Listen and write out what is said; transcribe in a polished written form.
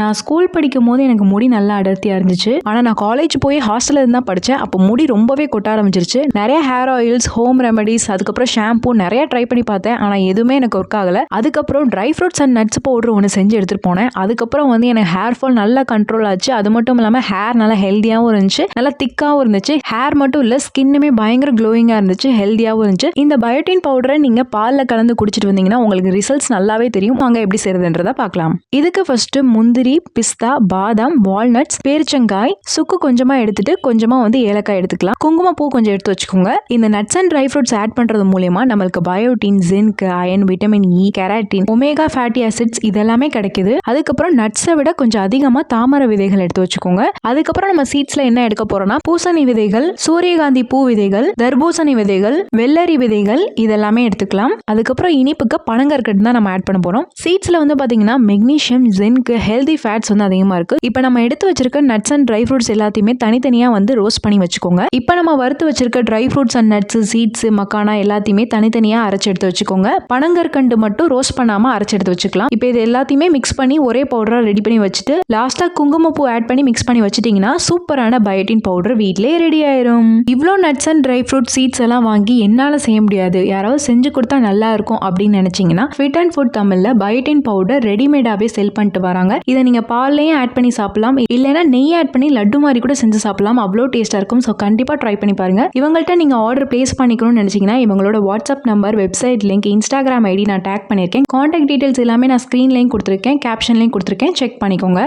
நான் ஸ்கூல் படிக்கும்போது எனக்கு முடி நல்லா அடர்த்தியா இருந்துச்சு. ஆனா நான் காலேஜ் போய் ஹாஸ்டல்ல இருந்து தான் படிச்சேன். அப்போ முடி ரொம்பவே கொட்ட ஆரம்பிச்சிருச்சு. நிறைய ஹேர் ஆயில்ஸ், ஹோம் ரெமடிஸ், அதுக்கப்புறம் ஷாம்பூ நிறைய ட்ரை பண்ணி பார்த்தேன். ஆனா எதுவுமே எனக்கு ஒர்க் ஆகல. அதுக்கப்புறம் try fruits and nuts powder ஒன்று செஞ்சு எடுத்துட்டு போனேன். அதுக்கப்புறம் எனக்கு ஹேர் ஃபால் நல்லா கண்ட்ரோல் ஆச்சு. அது மட்டும் இல்லாம ஹேர் நல்லா ஹெல்தியாகவும் இருந்துச்சு, நல்லா திக்காகவும் இருந்துச்சு. ஹேர் மட்டும் இல்ல, ஸ்கின்னுமே பயங்கர க்ளோயிங்கா இருந்துச்சு, ஹெல்தியாகவும் இருந்துச்சு. இந்த பயோட்டின் பவுடரை நீங்க பால்ல கலந்து குடிச்சிட்டு வந்தீங்கன்னா உங்களுக்கு ரிசல்ட்ஸ் நல்லாவே தெரியும். வாங்க எப்படி செய்யறதுன்றத பார்க்கலாம். இதுக்கு ஃபர்ஸ்ட் முந்திரி, பிஸ்தா, பாதாம், வால்நட்ஸ், பேரிச்சங்காய், சுக்கு கொஞ்சமா எடுத்துட்டு கொஞ்சமா ஏலக்காய் எடுத்துக்கலாம். குங்குமப்பூ கொஞ்சம் எடுத்து வச்சுக்கோங்க. இந்த nuts and dry fruits add பண்றது மூலமா நம்மளுக்கு biotin, zinc, iron, vitamin E, keratin, omega fatty acids இதெல்லாமே கிடைக்குது. அதுக்கப்புறம் நட்ஸை விட கொஞ்சம் அதிகமா தாமரை விதைகள் எடுத்து வச்சுக்கோங்க. அதுக்கப்புறம் நம்ம சீட்ஸ்ல என்ன எடுக்க போறோம்னா பூசணி விதைகள், சூரியகாந்தி பூ விதைகள், தர்பூசணி விதைகள், வெள்ளரி விதைகள் இதெல்லாமே எடுத்துக்கலாம். அதுக்கப்புறம் இனிப்புக்கு பனங்கற்கண்டு தான் நம்ம ஆட் பண்ண போறோம். சீட்ஸ்ல பாத்தீங்கன்னா மெக்னீசியம், ஜிங்க், ஹெல்தி ஃபேட்ஸ் அதிகமா இருக்கு. இப்போ நம்ம எடுத்து வச்சிருக்க நட்ஸ் அண்ட் ட்ரை ஃப்ரூட்ஸ் எல்லாத்தையுமே தனித்தனியா ரோஸ்ட் பண்ணி வச்சுக்கோங்க. இப்போ நம்ம வறுத்து வச்சிருக்க dry fruits and nuts, seeds, makhana எல்லாத்தையுமே தனித்தனியா அரைச்சு எடுத்து வச்சுக்கோங்க. பனங்கற்கண்டு மட்டும் ரோஸ்ட் பண்ணாம அரைச்சு எடுத்து வச்சுக்கலாம். இப்போ இது எல்லாத்தையுமே மிக்ஸ் பண்ணி ஒரே பவுடரா ரெடி பண்ணி வச்சுட்டு லாஸ்டா குங்குமப்பூ ஆட் பண்ணி மிக்ஸ் பண்ணி வச்சிட்டீங்கன்னா சூப்பரான பயோட்டின் பவுடர் வீட்லயே ரெடி ஆயிரும். இவ்ளோ nuts and dry fruit seeds எல்லாம் வாங்கி என்னால செய்ய முடியாது, யாராவது செஞ்சு கொடுத்தா நல்லா இருக்கும் அப்படின்னு நினைச்சீங்கன்னா ஃபிட் அண்ட் ஃபுட் தமிழ்ல பயோட்டின் பவுடர் ரெடிமேடாவே செல் பண்ணிட்டு வராங்க. இதை நீங்க பால்லையும் ஆட் பண்ணி சாப்பிடலாம், இல்லைன்னா நெய் ஆட் பண்ணி லட்டு மாதிரி கூட செஞ்சு சாப்பிடலாம். அவ்வளோ டேஸ்டா இருக்கும். ஸோ கண்டிப்பா ட்ரை பண்ணி பாருங்க. இவங்கள்ட்ட நீங்க ஆர்டர் பிளேஸ் பண்ணிக்கணும்னு நினைச்சீங்கன்னா இவங்களோட WhatsApp number, website link, Instagram ID நான் டேக் பண்ணியிருக்கேன். கான்டாக்ட் டீடைல்ஸ் எல்லாமே நான் ஸ்கிரீன்லையும் கொடுத்துருக்கேன், கேப்ஷன்லையும் கொடுத்துருக்கேன். செக் பண்ணிக்கோங்க.